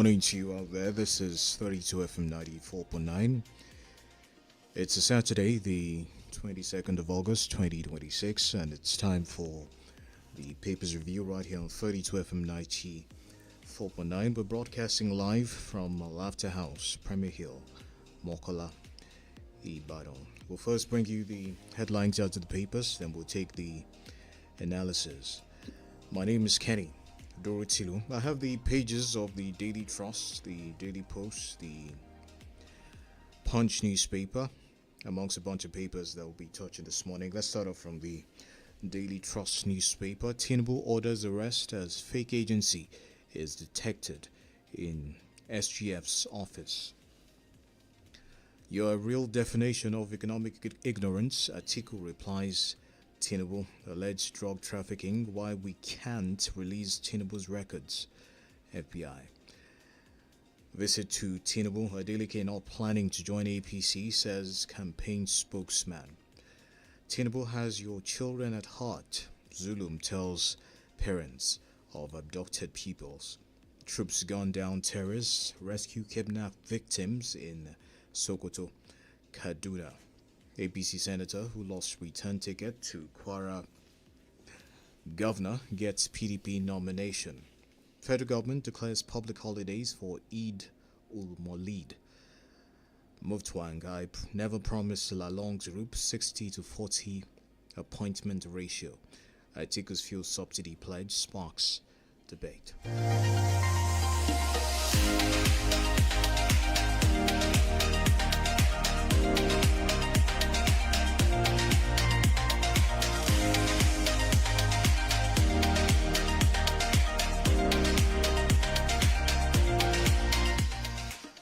Morning to you out there. This is 32 FM 94.9. It's a Saturday, the 22nd of August 2026, and it's time for the papers review right here on 32 FM 94.9. We're broadcasting live from Laughter House, Premier Hill, Mokola, Ibadan. We'll first bring you the headlines out of the papers, then we'll take the analysis. My name is Kenny Dorotilo. I have the pages of the Daily Trust, the Daily Post, the Punch newspaper, amongst a bunch of papers that will be touching this morning. Let's start off from the Daily Trust newspaper. Tinubu orders arrest as fake agency is detected in SGF's office. Your real definition of economic ignorance, Atiku replies. Tinubu, alleged drug trafficking, why we can't release Tinubu's records, FBI. Visit to Tinubu, Adeleke not planning to join APC, says campaign spokesman. Tinubu has your children at heart, Zulum tells parents of abducted peoples. Troops gun down terrorists, rescue kidnapped victims in Sokoto, Kaduna. APC senator who lost return ticket to Kwara governor gets PDP nomination. Federal government declares public holidays for Eid-ul-Maulid. Mufwang, I never promised Lalong's group 60-40 appointment ratio. Atiku's fuel subsidy pledge sparks debate.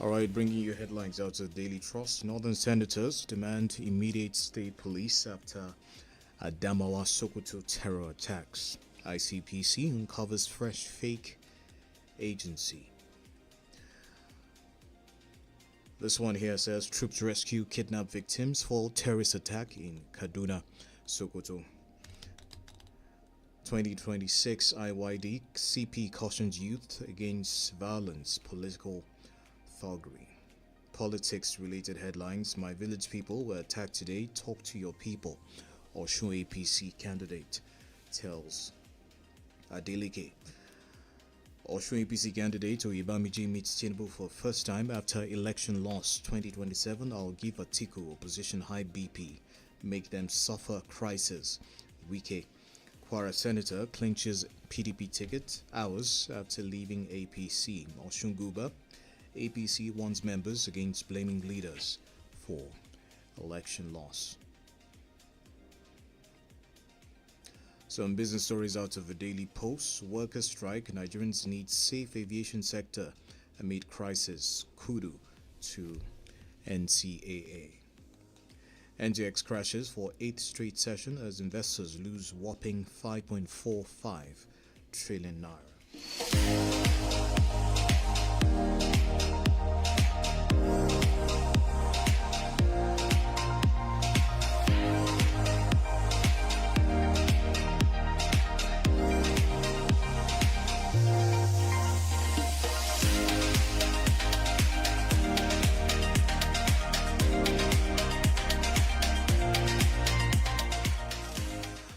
Alright, bringing you headlines out of the Daily Trust. Northern senators demand immediate state police after Adamawa Sokoto terror attacks. ICPC uncovers fresh fake agency. This one here says troops rescue kidnapped victims for terrorist attack in Kaduna, Sokoto. 2026 IYD CP cautions youth against violence, political thuggery. Politics related headlines. My village people were attacked today. Talk to your people. Osun APC candidate tells Adeleke. Osun APC candidate 𝐒𝐈𝐕𝐄 meets Tinubu for first time after election loss 2027. I'll give Atiku opposition high BP. Make them suffer crisis. Wike. Kwara senator clinches PDP ticket hours after leaving APC. Osun Guba. APC warns members against blaming leaders for election loss. Some business stories out of the Daily Post. Workers strike. Nigerians need safe aviation sector amid crisis. Kudu to NCAA. NGX crashes for 8th straight session as investors lose whopping 5.45 trillion naira.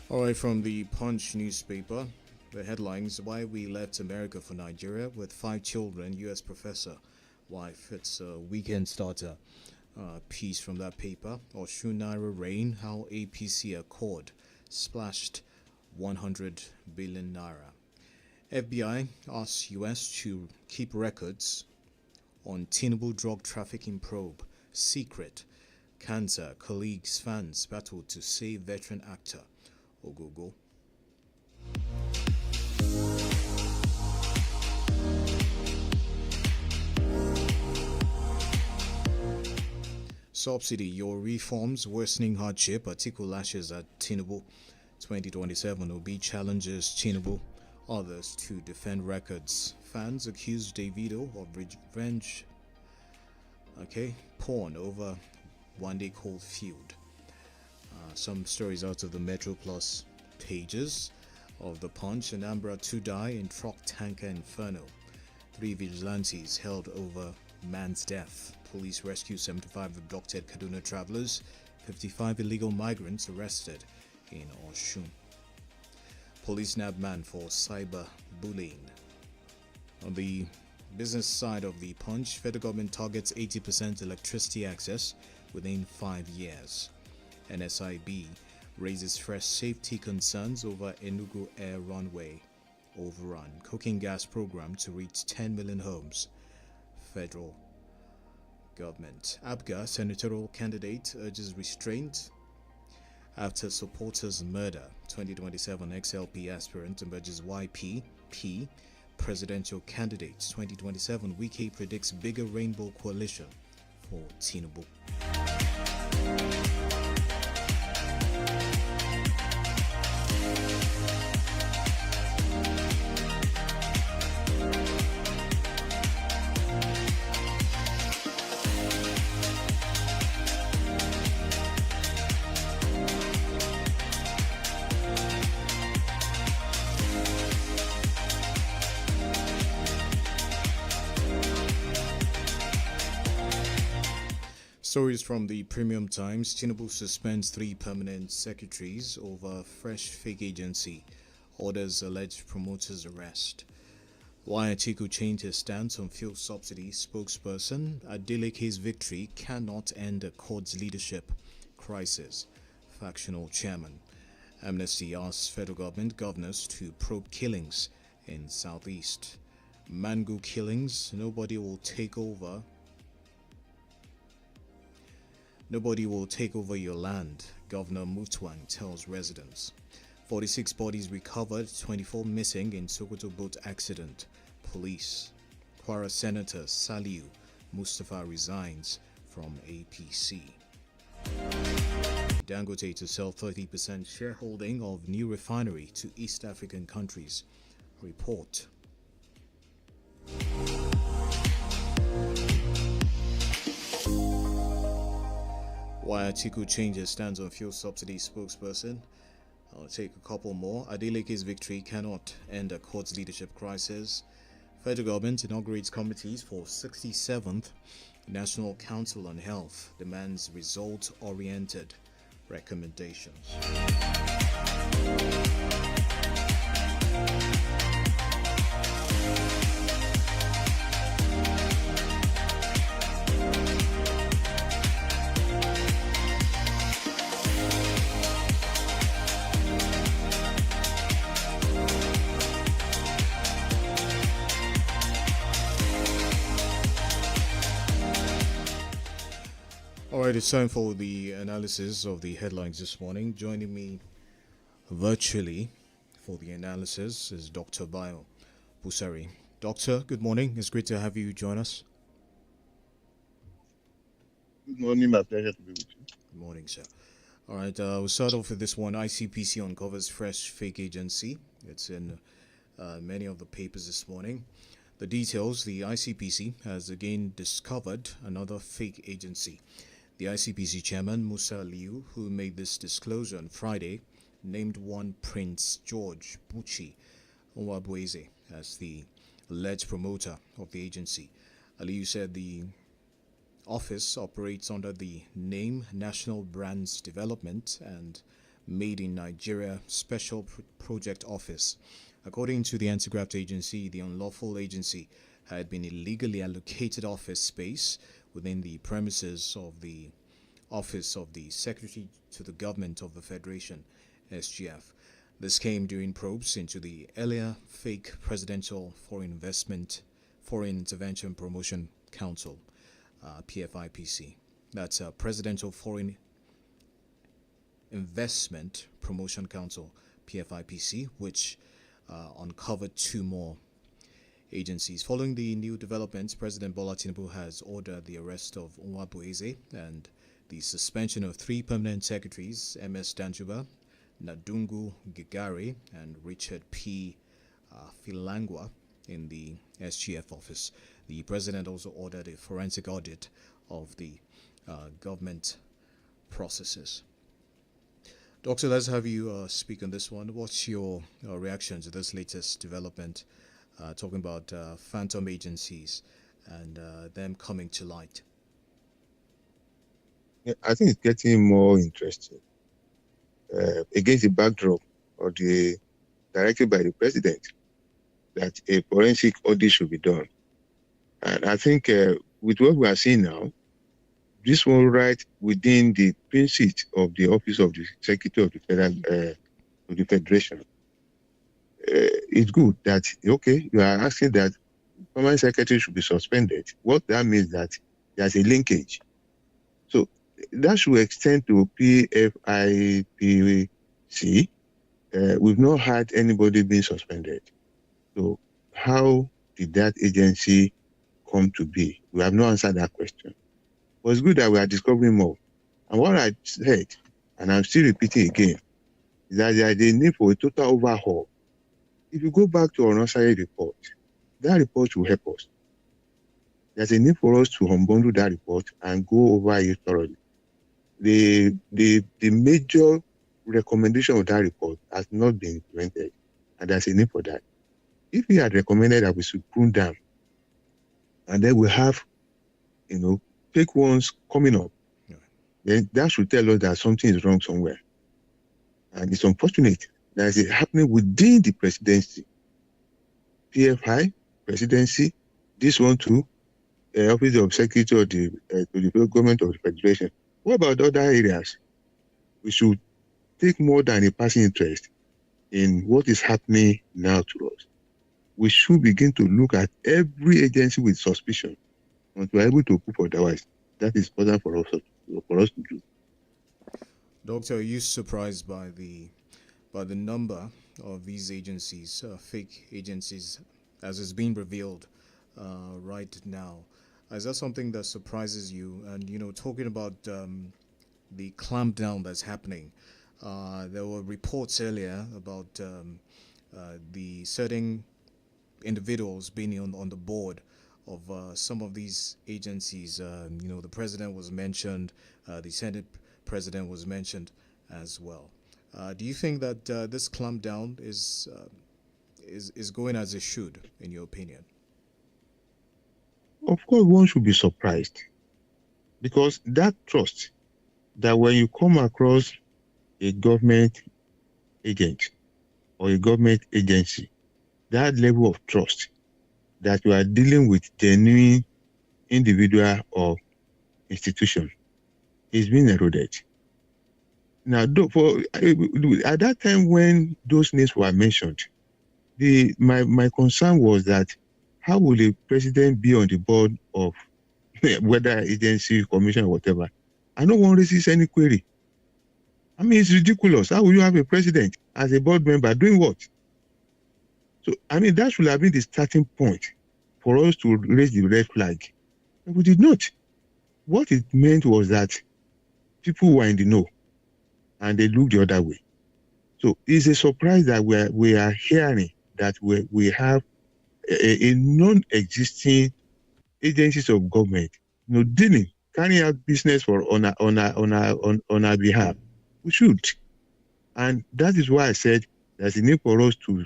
Alright, from the Punch newspaper, the headlines: why we left America for Nigeria with 5 children, US professor wife. It's a weekend starter piece from that paper. Osun Naira rain, how APC Accord splashed 100 billion naira. FBI asks US to keep records on Tinubu drug trafficking probe. Secret. Cancer colleagues fans battle to save veteran actor Ogogo. Subsidy, your reforms worsening hardship. Atiku lashes at Tinubu. 2027 Obi challenges Tinubu. Others to defend records. Fans accuse Davido of revenge. Porn over one-day cold feud. Some stories out of the Metro Plus pages of the Punch. Anambra 2 die in truck tanker inferno. 3 vigilantes held over man's death. Police rescue 75 abducted Kaduna travelers. 55 illegal migrants arrested in Osun. Police nab man for cyber bullying. On the business side of the Punch, federal government targets 80% electricity access within 5 years. NSIB raises fresh safety concerns over Enugu Air runway overrun. Cooking gas program to reach 10 million homes. Federal government. APGA senatorial candidate urges restraint after supporters murder. 2027 XLP aspirant emerges YPP presidential candidates. 2027 Wike predicts bigger rainbow coalition for Tinubu. Stories from the Premium Times. Tinubu suspends 3 permanent secretaries over fresh fake agency. Orders alleged promoters arrest. Why Atiku changed his stance on fuel subsidy. Spokesperson Adelek's victory cannot end the court's leadership crisis. Factional chairman. Amnesty asks federal government governors to probe killings in Southeast. Mango killings. Nobody will take over your land, Governor Mutwang tells residents. 46 bodies recovered, 24 missing in Sokoto boat accident. Police. Kwara Senator Saliu Mustafa resigns from APC. Dangote to sell 30% shareholding of new refinery to East African countries. Report. Why Atiku changes stance on fuel subsidy. Spokesperson. I'll take a couple more. Adelek's victory cannot end a court's leadership crisis. Federal government inaugurates committees for 67th National Council on Health. Demands result-oriented recommendations. Alright, it's time for the analysis of the headlines this morning. Joining me virtually for the analysis is Dr. Bayo Busari. Doctor, good morning. It's great to have you join us. Good morning, my pleasure to be with you. Good morning, sir. Alright, we'll start off with this one. ICPC uncovers fresh fake agency. It's in many of the papers this morning. The details: the ICPC has again discovered another fake agency. The ICPC chairman, Musa Liu, who made this disclosure on Friday, named one Prince George Buchi Onwabweze as the alleged promoter of the agency. Liu said the office operates under the name National Brands Development and Made in Nigeria Special Project Office. According to the anti-graft agency, the unlawful agency had been illegally allocated office space within the premises of the Office of the Secretary to the Government of the Federation, SGF. This came during probes into the earlier fake Presidential Foreign Intervention Promotion Council, PFIPC. That's Presidential Foreign Investment Promotion Council, PFIPC, which uncovered 2 more agencies. Following the new developments, President Bola Tinubu has ordered the arrest of Onwabweze and the suspension of 3 permanent secretaries, MS Danjuba, Nadungu Gigari, and Richard P. Filangwa, in the SGF office. The president also ordered a forensic audit of the government processes. Doctor, let's have you speak on this one. What's your reaction to this latest development talking about phantom agencies and them coming to light. Yeah, I think it's getting more interesting against the backdrop of the directive by the president that a forensic audit should be done. And I think with what we are seeing now, this one right within the precinct of the office of the Secretary of the Federal of the Federation. It's good that okay, you are asking that permanent secretary should be suspended. What that means that there's a linkage. So that should extend to PFIPC. We've not had anybody being suspended. So how did that agency come to be? We have not answered that question. But it's good that we are discovering more. And what I said, and I'm still repeating again, is that there is a need for a total overhaul. If you go back to our Onosare report, that report will help us. There's a need for us to unbundle that report and go over it thoroughly. The major recommendation of that report has not been implemented, and there's a need for that. If we had recommended that we should prune down, and then we have, fake ones coming up, then that should tell us that something is wrong somewhere. And it's unfortunate that it's happening within the presidency. PFI, presidency, this one too, Office of Secretary of the Government of the Federation. What about other areas? We should take more than a passing interest in what is happening now to us. We should begin to look at every agency with suspicion until we are able to prove otherwise. That is important for us to do. Doctor, are you surprised by the number of these agencies, fake agencies, as is being revealed right now? Is that something that surprises you? And talking about the clampdown that's happening, there were reports earlier about the certain individuals being on the board of some of these agencies. The president was mentioned, the Senate president was mentioned as well. Do you think that this clampdown is going as it should, in your opinion? Of course, one should be surprised, because that trust that when you come across a government agent or a government agency, that level of trust that you are dealing with genuine individual or institution is being eroded. Now, at that time when those names were mentioned, my concern was that how will the president be on the board of whether agency, commission, or whatever? And no one raises any query. I mean, it's ridiculous. How will you have a president as a board member doing what? So, I mean, that should have been the starting point for us to raise the red flag. And we did not. What it meant was that people were in the know and they looked the other way. So it's a surprise that we are hearing that we have a non-existing agencies of government, carrying out business on our behalf. We should. And that is why I said there's a need for us to,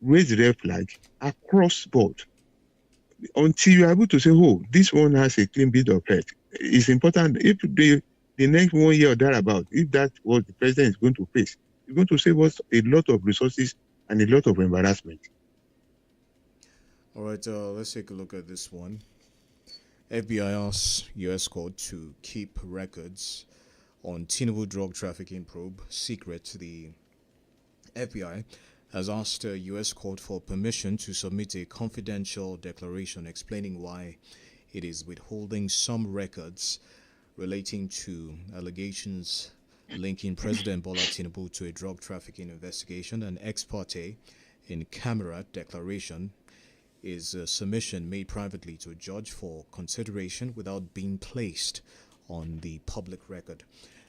raise the red flag across board until you're able to say, oh, this one has a clean bill of health. It's important. If the next 1 year or thereabout, if that's what the president is going to face, it's going to save us a lot of resources and a lot of embarrassment. All right, let's take a look at this one. FBI asks U.S. court to keep records on Tinubu drug trafficking probe secret. The FBI has asked a U.S. court for permission to submit a confidential declaration explaining why it is withholding some records relating to allegations linking President Bola Tinubu to a drug trafficking investigation. An ex parte in camera declaration is a submission made privately to a judge for consideration without being placed on the public record.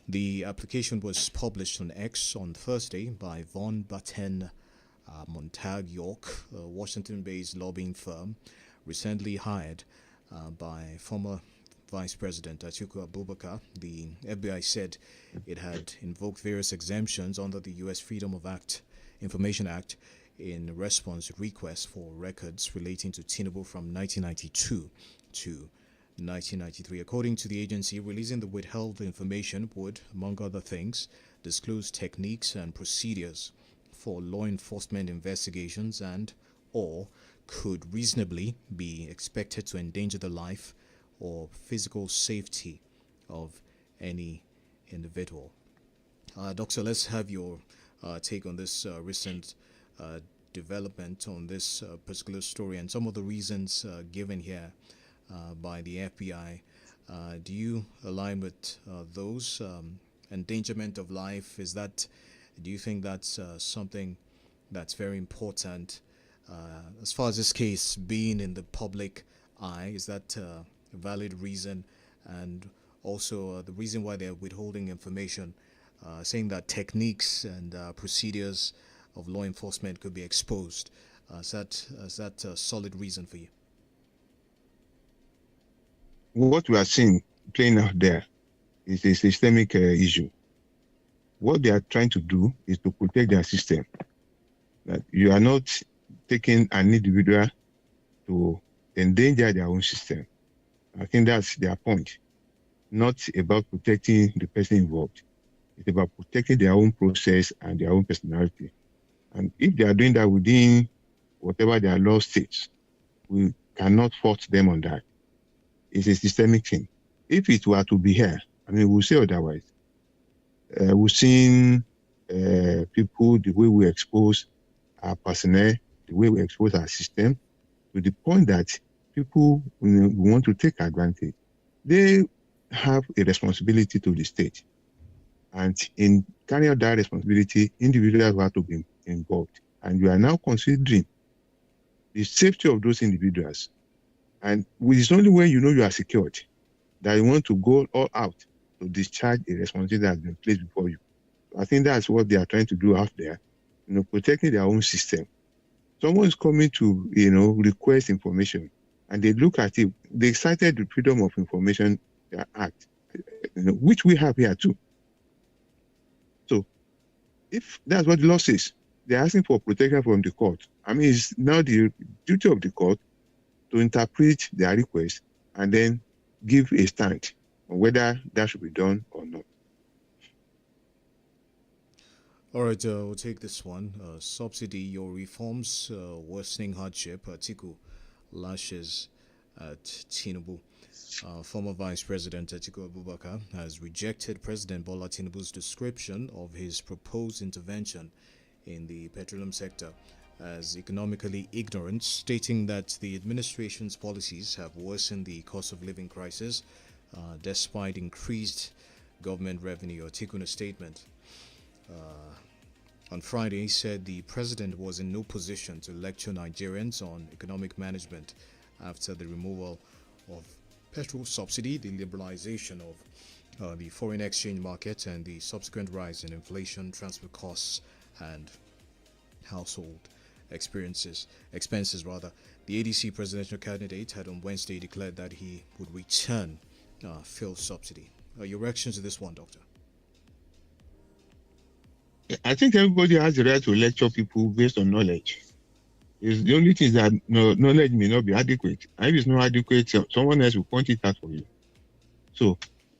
The application was published on X on Thursday by Von Batten Montag York, a Washington-based lobbying firm recently hired by former Vice President Atiku Abubakar. The FBI said it had invoked various exemptions under the U.S. Freedom of Information Act in response to requests for records relating to Tinubu from 1992 to 1993. According to the agency, releasing the withheld information would, among other things, disclose techniques and procedures for law enforcement investigations and or could reasonably be expected to endanger the life or physical safety of any individual. Doctor, let's have your take on this recent development on this particular story and some of the reasons given here by the FBI. Do you align with those? Endangerment of life, do you think that's something that's very important? As far as this case being in the public eye, is that a valid reason? And also the reason why they're withholding information, saying that techniques and procedures of law enforcement could be exposed. Is that a solid reason for you? What we are seeing playing out there is a systemic issue. What they are trying to do is to protect their system. That you are not taking an individual to endanger their own system. I think that's their point. Not about protecting the person involved. It's about protecting their own process and their own personality. And if they are doing that within whatever their law states, we cannot fault them on that. It's a systemic thing. If it were to be here, we'll say otherwise. We've seen people, the way we expose our personnel, the way we expose our system, to the point that people want to take advantage. They have a responsibility to the state. And in carrying out that responsibility, individuals have to be involved. And you are now considering the safety of those individuals. And it's only when you know you are secured that you want to go all out to discharge a responsibility that has been placed before you. I think that's what they are trying to do out there, protecting their own system. Someone is coming to, request information, and they look at it. They cited the Freedom of Information Act, which we have here too. So, if that's what the law says, they're asking for protection from the court. It's now the duty of the court to interpret their request and then give a stand on whether that should be done or not. All right, we'll take this one. Subsidy, your reforms, worsening hardship. Atiku lashes at Tinubu. Former Vice President Atiku Abubakar has rejected President Bola Tinubu's description of his proposed intervention in the petroleum sector as economically ignorant, stating that the administration's policies have worsened the cost of living crisis despite increased government revenue. Atiku, in a statement on Friday, he said the president was in no position to lecture Nigerians on economic management after the removal of petrol subsidy, the liberalization of the foreign exchange market, and the subsequent rise in inflation, transport costs, and household expenses. The ADC presidential candidate had on Wednesday declared that he would return fuel subsidy. Your reactions to this one, Doctor? I think everybody has the right to lecture people based on knowledge. It's the only thing is that knowledge may not be adequate. And if it's not adequate, someone else will point it out for you. So,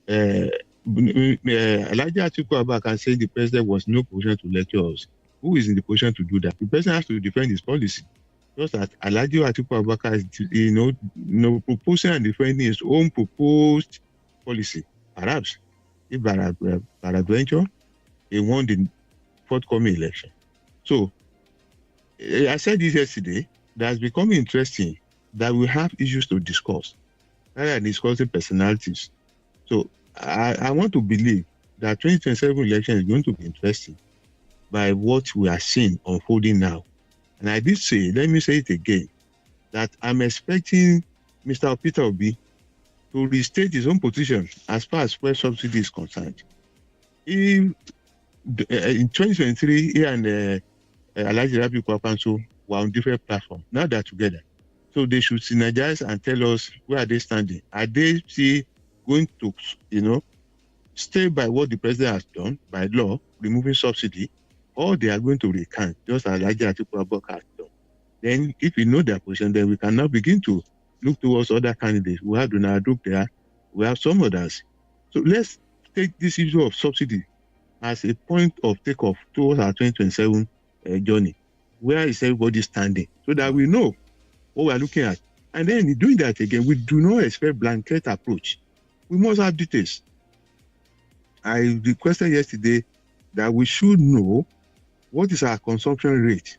Alhaji Atiku Abubakar said the president was in no position to lecture us. Who is in the position to do that? The president has to defend his policy. Just that Alhaji Atiku Abubakar is, proposing and defending his own proposed policy. Perhaps, if Baradventure, he won the forthcoming election. So, I said this yesterday, that it's becoming interesting that we have issues to discuss, rather than discussing personalities. So, I want to believe that 2027 election is going to be interesting by what we are seeing unfolding now. And I did say, let me say it again, that I'm expecting Mr. Peter Obi to restate his own position as far as fuel subsidy is concerned. In 2023, he and Alhaji Rabiu Kwankwaso were on different platforms. Now they're together. So they should synergize and tell us where are they standing. Are they still going to, stay by what the president has done by law, removing subsidy, or they are going to recant, just as Alhaji Atiku Abubakar has done. Then, if we know their position, then we can now begin to look towards other candidates. We have Donald Duke there, we have some others. So let's take this issue of subsidy as a point of takeoff towards our 2027 journey. Where is everybody standing? So that we know what we are looking at. And then in doing that again, we do not expect blanket approach. We must have details. I requested yesterday that we should know what is our consumption rate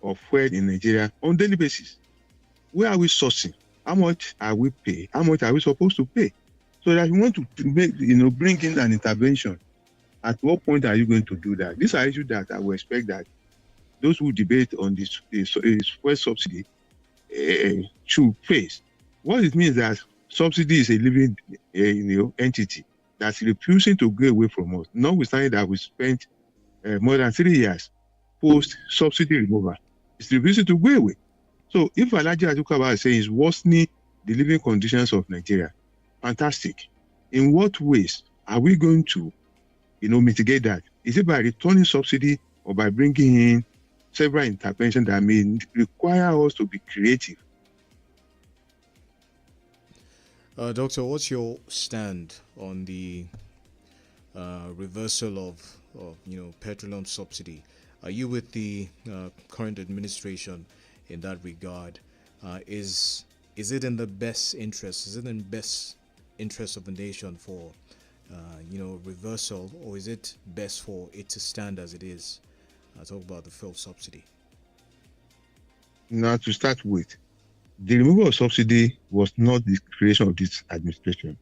of fuel in Nigeria on daily basis. Where are we sourcing? How much are we paying? How much are we supposed to pay? So that you want to make, bring in an intervention. At what point are you going to do that? These are issues that I will expect that those who debate on this fuel subsidy should face. What it means that subsidy is a living entity that's refusing to go away from us, notwithstanding that we spent more than 3 years post-subsidy removal. It's refusing to go away. So if Alhaji Atiku Abubakar is saying it's worsening the living conditions of Nigeria, fantastic. In what ways are we going to mitigate that? Is it by returning subsidy or by bringing in several interventions that may require us to be creative? Doctor, what's your stand on the reversal of petroleum subsidy? Are you with the current administration in that regard? Is it in the best interest? Is it in the best interest of the nation for reversal, or is it best for it to stand as it is? Talk about the fuel subsidy. Now, to start with, the removal of subsidy was not the creation of this administration.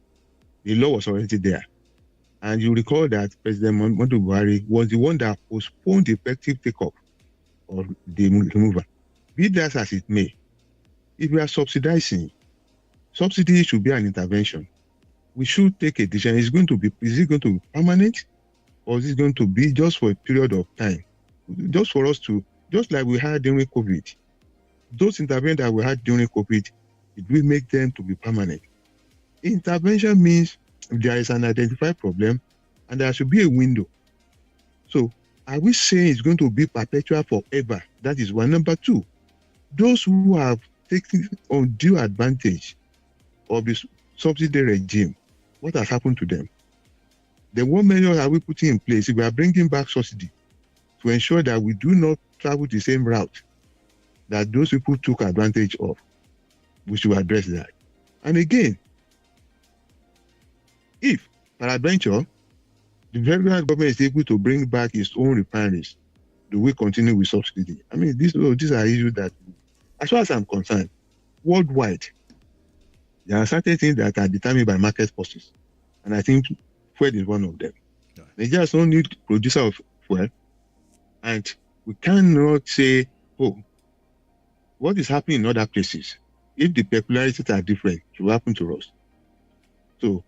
The law was already there. And you recall that President Muhammadu Buhari was the one that postponed the effective takeoff of the removal. Be that as it may, if we are subsidizing, subsidy should be an intervention. We should take a decision. Is it going to be permanent, or is it going to be just for a period of time? Just for us to, just like we had during COVID, those interventions that we had during COVID, it will make them to be permanent. Intervention means there is an identified problem and there should be a window. So are we saying it's going to be perpetual forever? That is one. Number two, those who have taken undue advantage of this subsidy regime, what has happened to them? Then what measures are we putting in place if we are bringing back subsidy to ensure that we do not travel the same route that those people took advantage of? We should address that. And again, if, peradventure, the federal government is able to bring back its own refineries, do we continue with subsidy? I mean, these are issues that, as far as I'm concerned, worldwide, there are certain things that are determined by market forces. And I think fuel is one of them. Yeah. Nigeria is only producer of fuel, and we cannot say, oh, what is happening in other places? If the peculiarities are different, it will happen to us. So,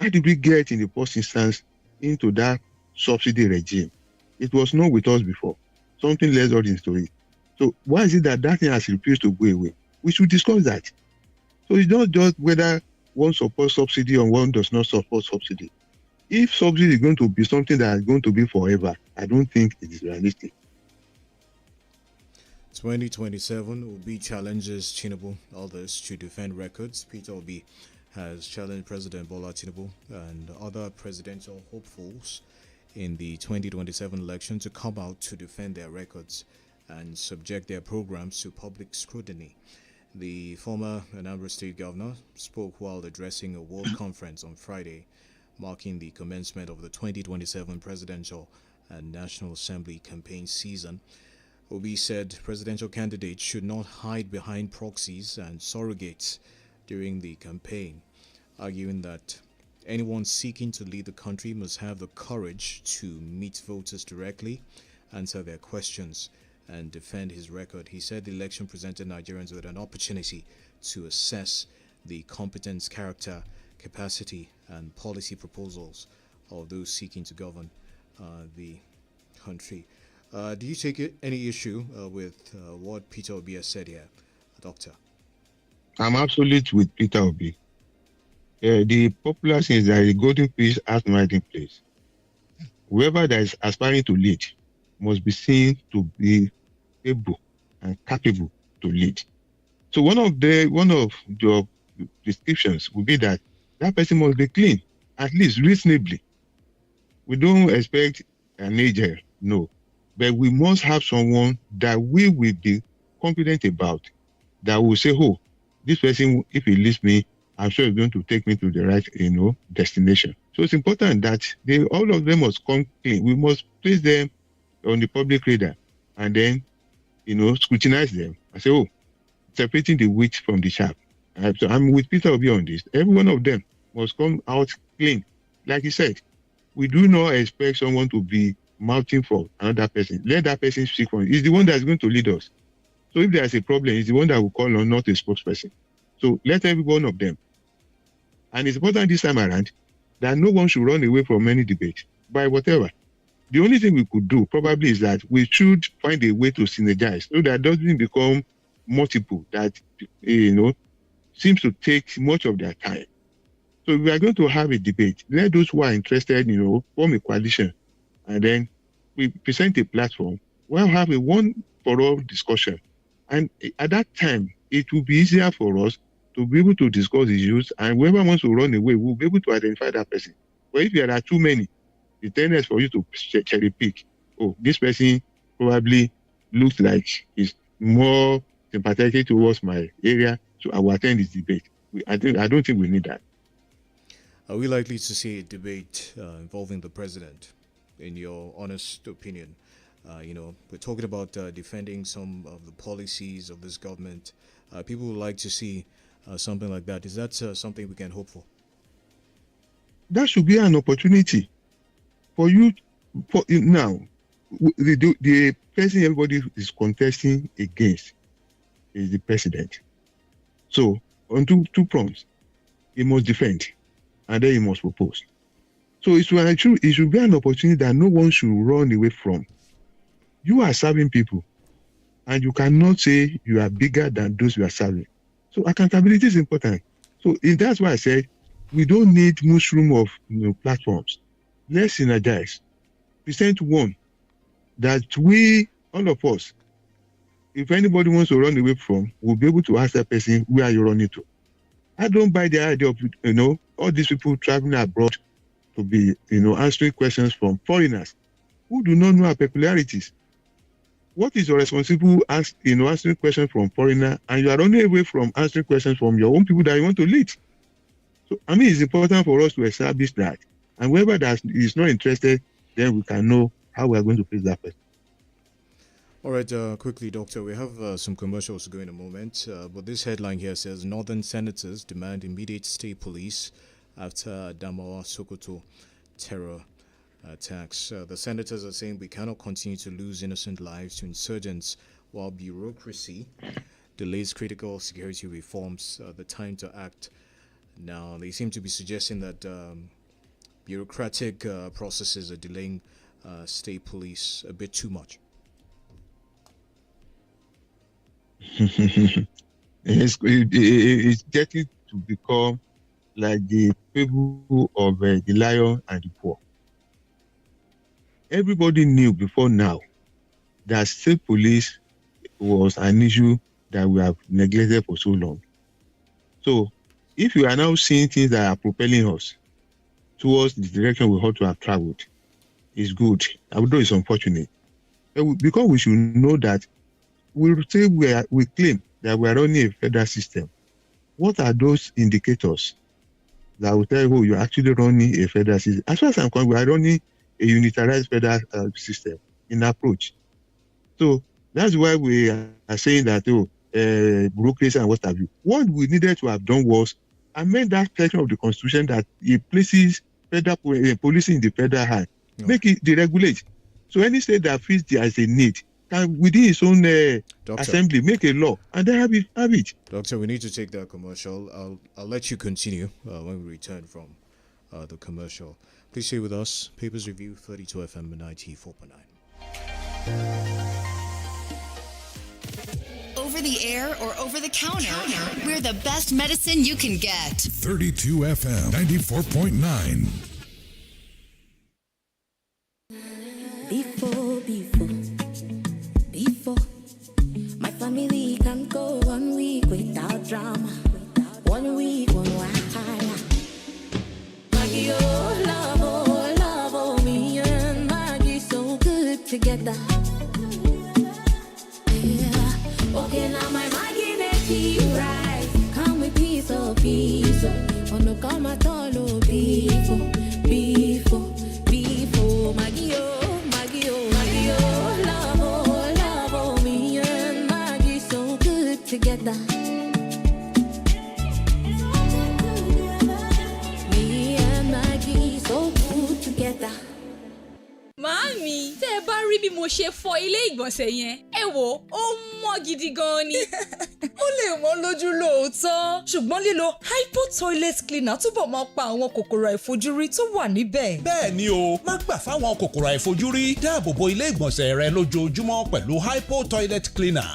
how did we get in the first instance into that subsidy regime? It was not with us before. Something less into it. So why is it that thing has refused to go away? We should discuss that. So it's not just whether one supports subsidy or one does not support subsidy. If subsidy is going to be something that is going to be forever, I don't think it is realistic. 2027 Obi challenges Tinubu, others to defend records. Peter Obi has challenged President Bola Tinubu and other presidential hopefuls in the 2027 election to come out to defend their records and subject their programs to public scrutiny. The former Anambra State governor spoke while addressing a world conference on Friday, marking the commencement of the 2027 presidential and National Assembly campaign season. Obi said presidential candidates should not hide behind proxies and surrogates during the campaign, arguing that anyone seeking to lead the country must have the courage to meet voters directly, answer their questions, and defend his record. He said the election presented Nigerians with an opportunity to assess the competence, character, capacity, and policy proposals of those seeking to govern the country. Do you take any issue with what Peter Obi has said here, Doctor? I'm absolute with Peter Obi. The popular thing is that the golden fish has no hiding place. Whoever that is aspiring to lead must be seen to be able and capable to lead. So one of your descriptions would be that person must be clean, at least reasonably. We don't expect an agent, no, but we must have someone that we will be confident about, that will say, oh, this person, if he leaves me, I'm sure he's going to take me to the right, destination. So it's important that all of them must come clean. We must place them on the public radar and then, scrutinize them and say, oh, separating the wheat from the chaff. So I'm with Peter Obi on this. Every one of them must come out clean. Like he said, we do not expect someone to be mouthing for another person. Let that person speak for him. He's the one that's going to lead us. So if there's a problem, he's the one that will call on, not a spokesperson. So let every one of them. And it's important this time around that no one should run away from any debate by whatever. The only thing we could do probably is that we should find a way to synergize so that it doesn't become multiple, that, seems to take much of their time. So if we are going to have a debate, let those who are interested, form a coalition, and then we present a platform. We'll have a one-for-all discussion. And at that time, it will be easier for us to be able to discuss issues, and whoever wants to run away will be able to identify that person. But if there are too many, the tendency for you to cherry pick, oh, this person probably looks like he's more sympathetic towards my area, so I will attend this debate. I don't think we need that. Are we likely to see a debate involving the president, in your honest opinion? We're talking about defending some of the policies of this government. People would like to see something like that. Is that something we can hope for? That should be an opportunity for you. Now, the person everybody is contesting against is the president. So on two fronts, he must defend and then he must propose. So it should be an opportunity that no one should run away from. You are serving people, and you cannot say you are bigger than those you are serving. So accountability is important. So that's why I said we don't need mushroom of platforms. Let's synergize. Present one that we, all of us, if anybody wants to run away from, we'll be able to ask that person, where are you running to? I don't buy the idea of, all these people traveling abroad to be, answering questions from foreigners who do not know our peculiarities. What is your responsible answering questions from foreigner, and you are running away from answering questions from your own people that you want to lead? So, it's important for us to establish that. And whoever that is not interested, then we can know how we are going to face that person. All right, quickly, Doctor, we have some commercials to go in a moment, but this headline here says Northern Senators demand immediate state police after Adamawa Sokoto terror attacks. The senators are saying we cannot continue to lose innocent lives to insurgents while bureaucracy delays critical security reforms. The time to act now. They seem to be suggesting that bureaucratic processes are delaying state police a bit too much. It's getting to become like the people of the lion and the poor. Everybody knew before now that state police was an issue that we have neglected for so long. So if you are now seeing things that are propelling us towards the direction we ought to have traveled, it's good, although it's unfortunate. Because we should know that we claim that we are running a federal system. What are those indicators that will tell you, you're actually running a federal system? As far as I'm concerned, we are running a unitarized federal system in approach. So that's why we are saying that, bureaucracy and what have you. What we needed to have done was amend that section of the Constitution that it places federal policy in the federal hand, make it deregulate. So any state that feels there is a need can, within its own assembly, make a law and then have it. Doctor, we need to take that commercial. I'll let you continue when we return from the commercial. Please stay with us. Papers Review, 32 FM 94.9. Over the air or over the counter, we're the best medicine you can get. 32 FM 94.9. Before week on Wahala. Maggie, oh, love, oh, me and Maggie so good together. Yeah. Okay, now my Maggie make you right. Come with piece of peace. Oh, no, come at all, oh, beefo. Maggie, oh, Maggie, oh, Maggie, oh, love, oh, me and Maggie so good together. Me and Maggie so good together. Màámi, tẹ́ ẹ bá rí bí mo ṣe fọ ilé ìgbọ̀nsẹ̀ yẹn, ẹ wò ó mọ́ gidi gan ni. Ó lè wọ́n lójú lóòótọ́, ṣùgbọ́n lílo hypo toilet cleaner túbọ̀ máa pa àwọn kòkòrò àìfojúrí tó wà níbẹ̀. Bẹ́ẹ̀ ni o, má gbà fáwọn kòkòrò àìfojúrí, dáàbò bo ilé ìgbọ̀nsẹ̀ rẹ lójoojúmọ́ pẹ̀lú hypo toilet cleaner.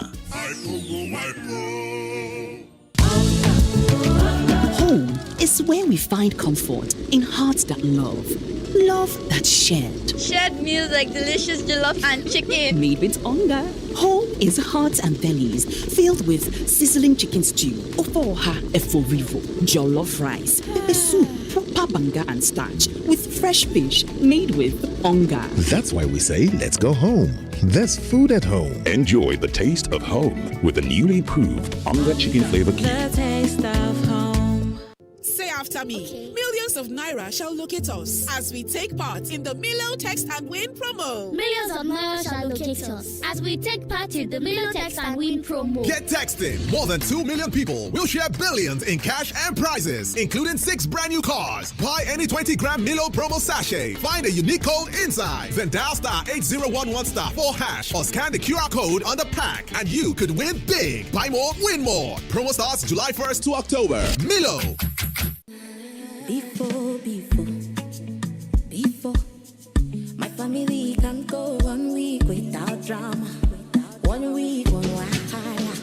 Home is where we find comfort in hearts that love. Love that's shared. Shared meals like delicious jollof and chicken. Made with hunger. Home is hearts and bellies filled with sizzling chicken stew, ofoha eforivo, jollof rice, pepper soup, proper banga and starch with fresh fish made with hunger. That's why we say let's go home. There's food at home. Enjoy the taste of home with the newly improved Onga Chicken Flavor Cube. The taste of home. Say after me. Okay. Millions of Naira shall locate us as we take part in the Milo Text and Win promo. Millions of Naira shall locate us as we take part in the Milo Text and Win promo. Get texting. More than 2 million people will share billions in cash and prizes, including 6 brand new cars. Buy any 20-gram Milo promo sachet. Find a unique code inside. Then dial star 8011 star 4 hash or scan the QR code on the pack and you could win big. Buy more, win more. Promo starts July 1st to October. Milo. Before, my family can go 1 week without drama. 1 week on Wahala.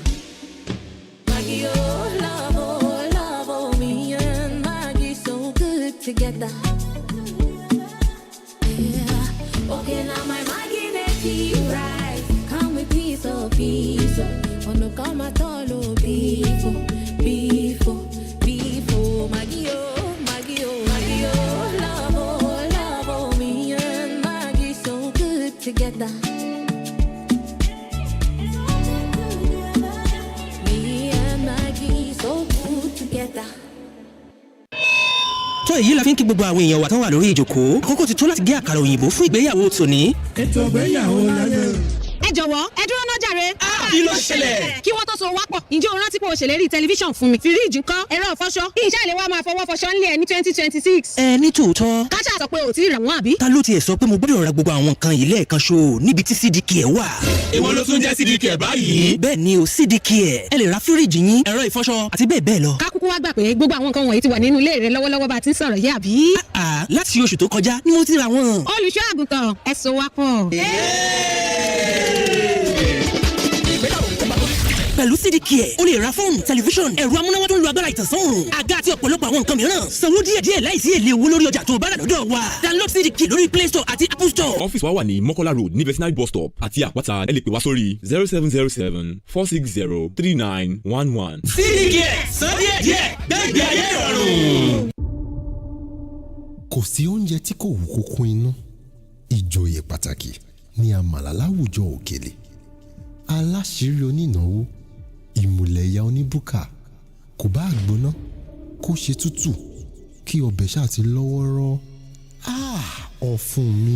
Maggie, oh, love, oh, me and Maggie so good together. Yeah. Okay, now my Maggie make you right. Come with piece of peace. Oh, no, come at all, oh, beefo. Maggie, oh. Together. Me and Maggie so good together. tó èyí la fi ń kí gbogbo àwọn èèyàn wa tán wà lórí ìjókòó àkókò ti tó láti gé àkàrà òyìnbó fún ìgbéyàwó tòní. ètò ìgbéyàwó láyé. ẹ jọ̀wọ́ ẹ dúró náà jàre. kí ló ṣẹlẹ̀? kí wọ́n tó so wápọ̀ ǹjẹ́ o rántí pé o ṣèlérí tẹlifíṣàn fún mi fíríìjì ńkọ́ ẹ̀rọ ìfọṣọ ìṣe àlè wa máa fọwọ́ fọṣọ ńlẹ̀ ní 2026. ní tòótọ́. káṣá sọ pé o ti rà wọ́n àbí. ta ló tiẹ̀ sọ pé mo gbọ́dọ̀ ra gbogbo àwọn nǹkan yìí lẹ́ẹ̀kan ṣo níbi tí CDK wà. èwo ló tún jẹ́ CDK báyìí. bẹ́ẹ̀ ni o CDK ẹ lè ra fíríìjì yín ẹ̀rọ ìfọṣọ àti bẹ́ẹ̀ bẹ́ẹ̀ lọ. ká kúkú wá gbà pé gbogbo àwọn nǹkan wọ̀nyí ti wà nínú ilé rẹ lọ́wọ́lọ́wọ́ bá a ti ń sọ̀rọ̀ yìí àbí. láti oṣù tó kọjá ni mo ti ra wọn. olùṣọ́ àgùntàn ẹ so wá pọ̀. pẹ̀lú CDK o lè ra fóònù tẹlifíṣọ̀n ẹ̀rọ amúnáwá tó ń lo agbára ìtànsán-òòrùn àga àti ọ̀pọ̀lọpọ̀ àwọn nǹkan mìíràn sanwó díẹ̀díẹ̀ láìsí èlé owó lórí ọjà tó o bá rà lọ́dọ̀ wa download CDK lórí Play Store àti Apple Store. ọ́fíìsì wa wà ní Mọ́kọ́lá road ní Vetinary bus stop àti àpáta ẹ lè pè wá sórí 0707 460 3911. CDK san díẹ̀díẹ̀ gbẹ̀gbẹ̀ ayé ìrọ̀rùn. kò sí oúnjẹ tí kò wú kókó inú ìjòyè pàtàkì ní àmàlà láwùjọ òkèlè aláṣírí onínáwó ìmùlẹ̀yà oníbùkà kò bá gbóná kó ṣe tútù kí ọbẹ̀ ṣáà ti lọ́wọ́rọ́ ọ̀fun mi.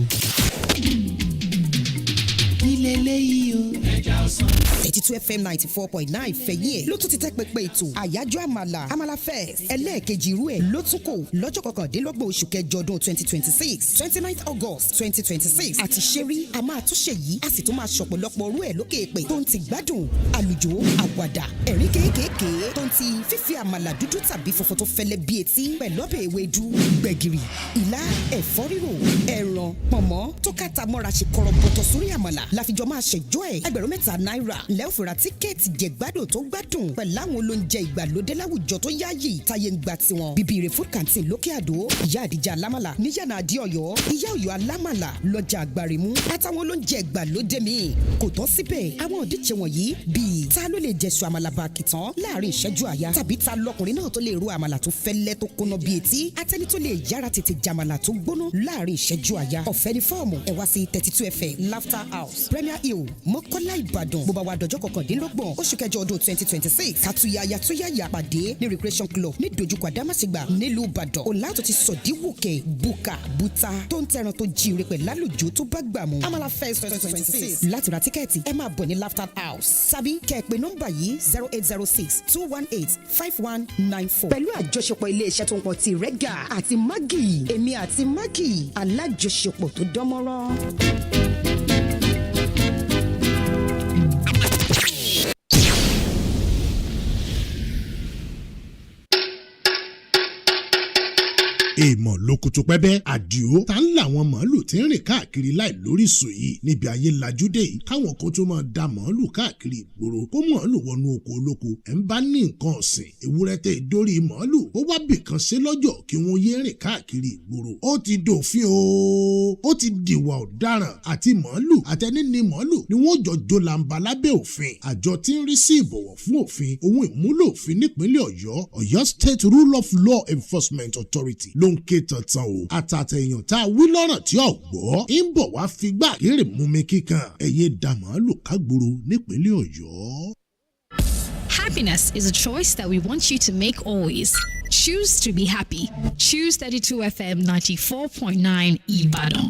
nílẹ̀ eléyìí o. ẹja ọsàn. 82 FM 94.9 fẹ̀yìn ẹ̀ ló tún ti tẹ́ pẹpẹ ètò àyájọ́ àmàlà fest ẹlẹ́ẹ̀kejì irú ẹ̀ ló tún kò lọ́jọ́ 29 oṣù kẹjọ ọdún 2026 29 August 2026 àti ṣẹ́rí a máa tún ṣe yìí a sì tún máa ṣọ̀pọ̀lọpọ̀ orú ẹ̀ lókè èpè tó ń ti gbádùn àlùjò àwàdà ẹ̀rín kéékèèké tó ń ti fífi àmàlà dúdú tàbí funfun tó fẹ́lẹ́ bí etí pẹ̀lú ọbẹ̀ ewédú gbẹ̀gìrì ìlà ẹ̀fọ́ rírò ẹ̀ràn pọ̀nmọ́ tó kàtà mọ́ra ṣe kọ̀rọ̀bọ̀tọ̀ sórí àmàlà láfijọ́ máa ṣèjọ́ ẹ̀ ẹgbẹ̀rún mẹ́ta náírà lẹ́ òfìrà tíkẹ́ẹ̀tì jẹ̀gbádùn tó gbádùn pẹ̀lú àwọn olóúnjẹ ìgbàlódé láwùjọ tó yáàyè táyé ń gba tiwọn bíbí food canteen lókè àdó ìyá àdìjà alámàlà níyànà àdí ọ̀yọ́ ìyá ọ̀yọ́ alámàlà lọ́jà àgbàrìmú àtàwọn olóúnjẹ ìgbàlódé míì kò tán síbẹ̀ àwọn òdíje wọ̀nyí bíi ta ló lè jẹ̀sùn àmàlà bàkìtàn láàrin ìṣẹ́jú àyà tàbí ta lọkùnrin náà tó lè ro àmàlà tó fẹ́lẹ́ tó kóná bíi etí àtẹni tó lè yára tètè jàmàlà tó gbóná láàrin ìṣẹ́jú àyà ọ̀fẹ́ ni fọ́ọ̀mù ẹ wá sí 32 FM Laughter House Premier Hill Mọ́kọ́lá Ìbàdàn bó bá wà dọjọ́ kọkàndínlọ́gbọ̀n oṣù kẹjọ ọdún 2026 kàtúyàyà túyàyà pàdé ní Recreation Club ní dojúkọ Àdámàsìgbà nílùú Ìbàdàn ọ̀làtò ti sọ̀díwòkè buka buta tó ń tẹran tó jíire pẹ̀lú àlùjọ tó bá gbà mú Amala Fest 2026 láti ra tíkẹ́ẹ̀tì ẹ máa bọ̀ ní Laughter House tàbí kẹ́ ẹ pè nọ́mbà yìí 0806-218-5194 pẹ̀lú àjọṣepọ̀ iléeṣẹ́ tó ń pọ̀ ti Rẹ́gà àti Maggi èmi àti Maggi alájọṣepọ̀ tó dánmọ́rán. èèmọ̀ lókùtù pẹ́bẹ́ àdìo ta ń làwọn màálù tí ń rìn káàkiri láì lóríṣìí yìí níbi ayé lajú dé yìí káwọn kan tó máa da màálù káàkiri ìgboro kó màálù wọnú oko olóko ẹ̀ ń bá ní nǹkan ọ̀sìn ewúrẹ́ tẹ̀ dórí màálù ó wá bìkan ṣe lọ́jọ́ kí wọ́n yé rìn káàkiri ìgboro ó ti dòfin o ó ti dìwà ọ̀daràn àti màálù àtẹni ní màálù ni wọ́n jọ jólàǹbà lábẹ́ òfin àjọ tí ń rí sí ìbọ̀wọ̀ fún òfin ohun ìmúlò òfin nípínlẹ̀ Ọ̀yọ́ State Rule of Law Enforcement Authority ló ń ké tantan o àtàtẹ̀yàn tá a wí lọ́rọ̀ tí ò gbọ́ ń bọ̀ wá figbá kéré mú mi kíkan ẹ̀yẹ dá màálù kágboro nípínlẹ̀ Ọ̀yọ́. Happiness is a choice that we want you to make always. Choose to be happy. Choose 32 FM 94.9 Ibadan.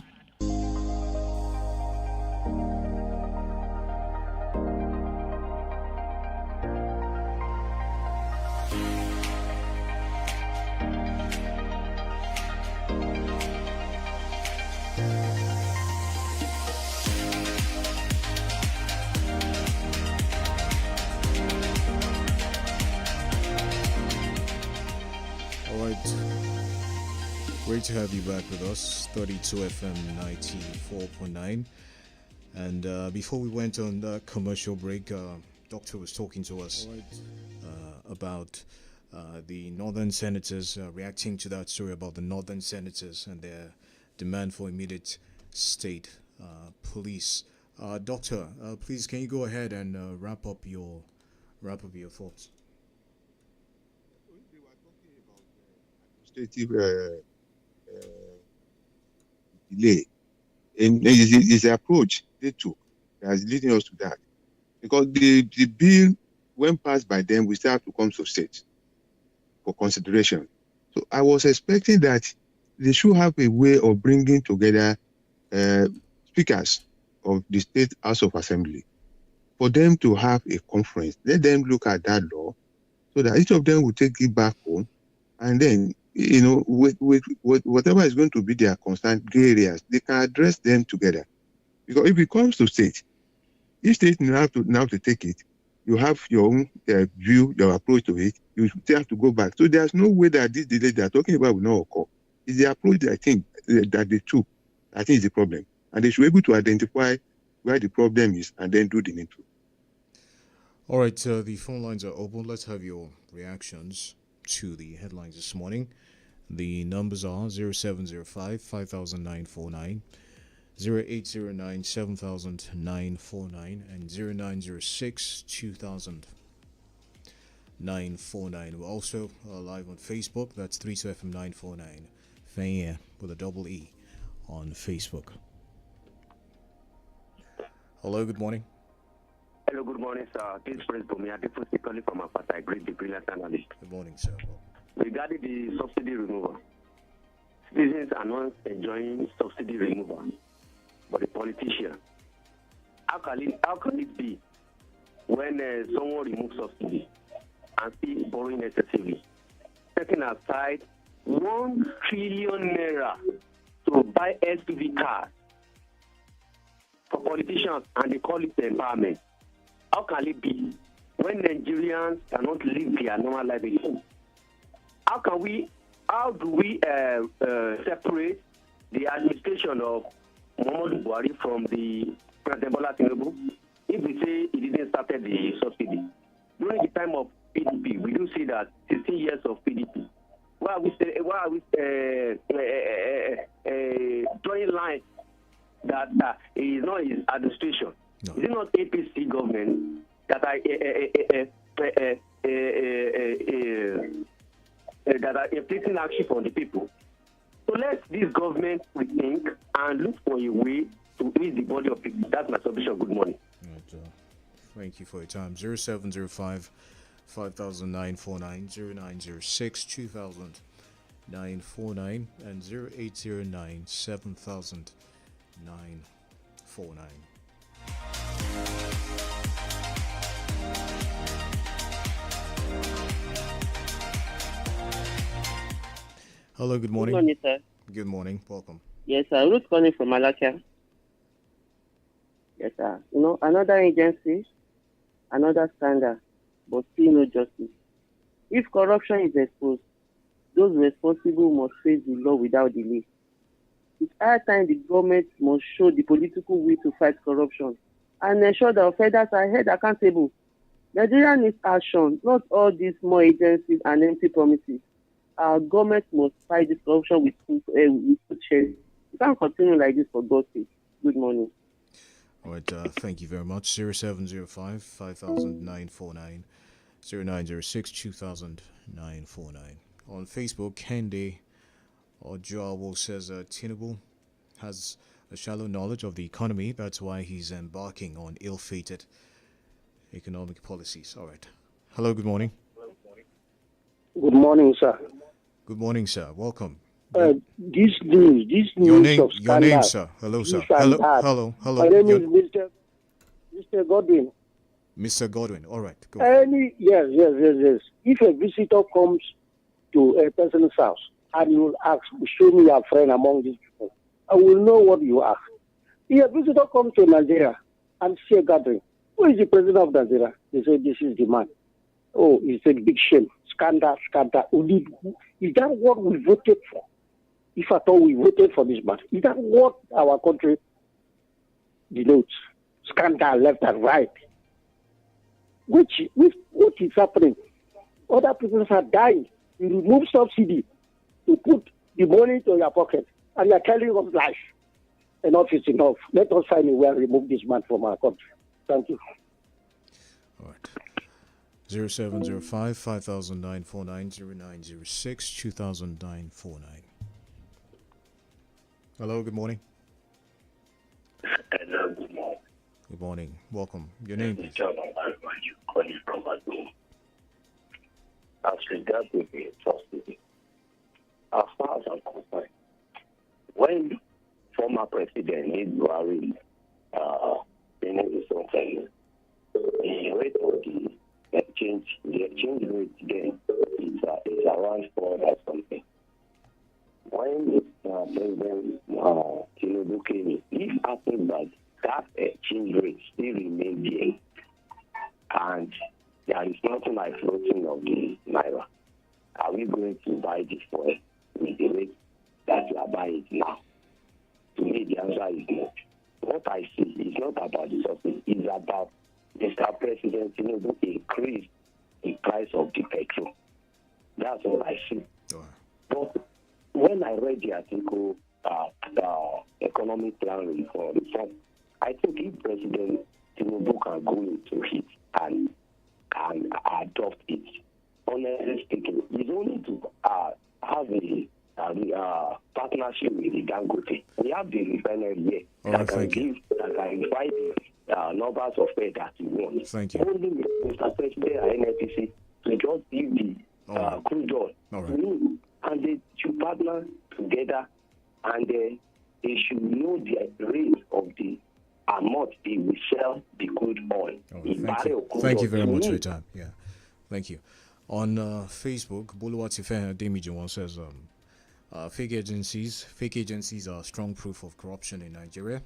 Great to have you back with us, 32 FM 94.9. And before we went on that commercial break, Doctor was talking to us about the northern senators, reacting to that story about the northern senators and their demand for immediate state police. Doctor, please, can you go ahead and wrap up your thoughts? Administrative delay, and it's the approach they took that is leading us to that, because the bill, when passed by them, we still have to come to state for consideration. So I was expecting that they should have a way of bringing together speakers of the State House of Assembly for them to have a conference. Let them look at that law so that each of them will take it back home, and then, you know, with whatever is going to be their concerned gray areas, they can address them together. Because if it comes to state, each state now to take it, you have your own view, your approach to it. You still have to go back. So there's no way that this delay they are talking about will not occur. It's the approach that I think that they took, I think is the problem. And they should be able to identify where the problem is and then do the needful. All right, the phone lines are open. Let's have your reactions to the headlines this morning. The numbers are 0705 5949, 0809 7949, and 0906 2949. We're also live on Facebook. That's 32FM949. Fanya with a double E on Facebook. Hello, good morning. Hello, good morning, sir. This is Prince Bumi Adefusically from Apata. I greet the brilliant analyst. Good morning, sir. Regarding the subsidy removal, citizens are not enjoying subsidy removal, but the politician. How can it be when someone removes subsidy and still borrowing excessively, setting aside 1 trillion naira to buy SUV cars for politicians and they call it empowerment? How can it be when Nigerians cannot live their normal life again? How do we separate the administration of Muhammadu Buhari from the President Bola Tinubu, if we say he didn't start the subsidy, during the time of PDP, we do see that 16 years of PDP. Why are we drawing line that it is not his administration? No. Is it not APC government that are inflicting hardship on the people? So let this government rethink and look for a way to ease the body of people. That's my submission. Good morning. Right, thank you for your time. 0705 500949 0906 200949 and 0809 700949. Hello, good morning. Good morning, sir. Good morning. Welcome. Yes, sir. Ruth calling from Malakia. Yes, sir. You know, another agency, another standard, but still no justice. If corruption is exposed, those responsible must face the law without delay. It's high time the government must show the political will to fight corruption and ensure that offenders are held accountable. Nigeria needs action, not all these small agencies and empty promises. Our government must fight this corruption with good sharing. We can't continue like this for God's sake. Good morning. All right, thank you very much. 0705 500949 0906 200949. On Facebook, Kende Ojoawo says Tinubu has a shallow knowledge of the economy. That's why he's embarking on ill-fated economic policies. All right. Hello, good morning. Good morning, sir. Good morning, sir. Welcome. This news Your name, of your name, scandal, sir. Hello, sir. this and that. Hello. My name is Mr. Godwin. Mr. Godwin. All right. Go. Yes. If a visitor comes to a person's house and you will ask, show me your friend among these people, I will know what you ask. If a visitor comes to Nigeria and see a gathering, who is the president of Nigeria? They say, this is the man. Oh, it's a big shame. Scandal. Is that what we voted for? If at all we voted for this man, is that what our country denotes? Scandal left and right. What is happening? Other people are dying. You remove subsidy to put the money to your pocket, and you are telling us lies. Enough is enough. Let us find a way and remove this man from our country. Thank you. All right. 0705 500949 0906 200949. Hello, good morning. Hello, good morning. Welcome. Your name, please. Calling from Ado. As regards to the subsidy, as far as I'm concerned, when former President Buhari finished his own tenure, the rate of the exchange rate then is around 4 or something. When President Tinubu came in, if happened that exchange rate still remains there, and there is nothing like floating of the naira, are we going to buy this oil with the rate that we are buying it now? To me, the answer is no. What I see is not about the subsidy, it's about Mr. President Tinubu increased the price of the petrol. That's all I see. But when I read the article, economic plan reform, I think if President Tinubu can go into it and adopt it, honestly speaking, it's only to have a partnership with the Dangote. We have the refinery here that can provide the numbers of pay that we want. Thank you. Only Mr. President and NNPC to just give the crude oil to me, and they should partner together, and they should know the rate of the amount they will sell the crude oil. Thank you very much for your time. Yeah, thank you. On Facebook, Buluwatife Demijiwan says, fake agencies are strong proof of corruption in Nigeria.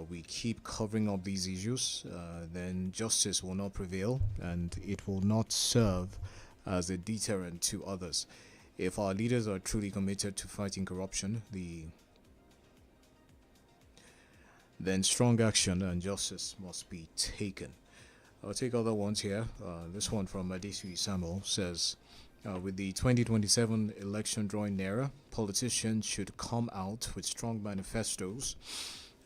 We keep covering up these issues, then justice will not prevail and it will not serve as a deterrent to others. If our leaders are truly committed to fighting corruption, then strong action and justice must be taken. I'll take other ones here. This one from Adesui Samuel says, with the 2027 election drawing nearer, politicians should come out with strong manifestos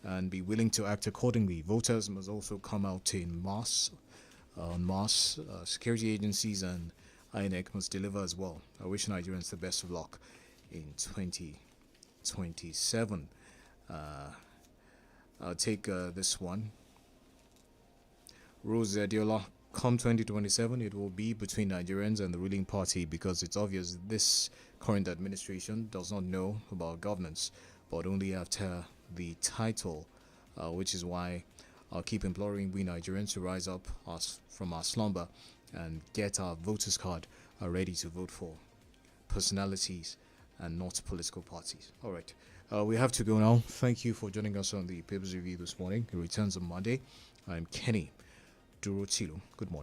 and be willing to act accordingly. Voters must also come out en masse. Security agencies and INEC must deliver as well. I wish Nigerians the best of luck in 2027. I'll take this one. Rose Adiola, come 2027, it will be between Nigerians and the ruling party, because it's obvious this current administration does not know about governance, but only after the title, which is why I'll keep imploring we Nigerians to rise up from our slumber and get our voters card ready to vote for personalities and not political parties. All right, we have to go now. Thank you for joining us on the Papers Review this morning. It returns on Monday. I'm Kenny Durotilo. Good morning.